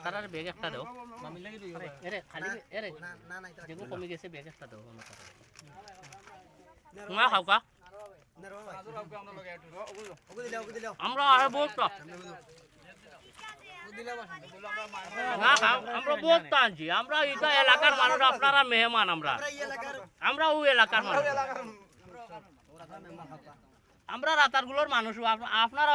তারা ব্যাগ একটা দাও এরে খালি এরে যেগুলো কমে গেছে ব্যাগ একটা দাও তোমার খাও কা আমরা আরে বলতো না আমরা বলতো আনছি আমরা এটা এলাকার মানুষ আপনারা মেহমান আমরা ওই এলাকার মানুষ আমরা রাতারগুলোর মানুষ আপনারা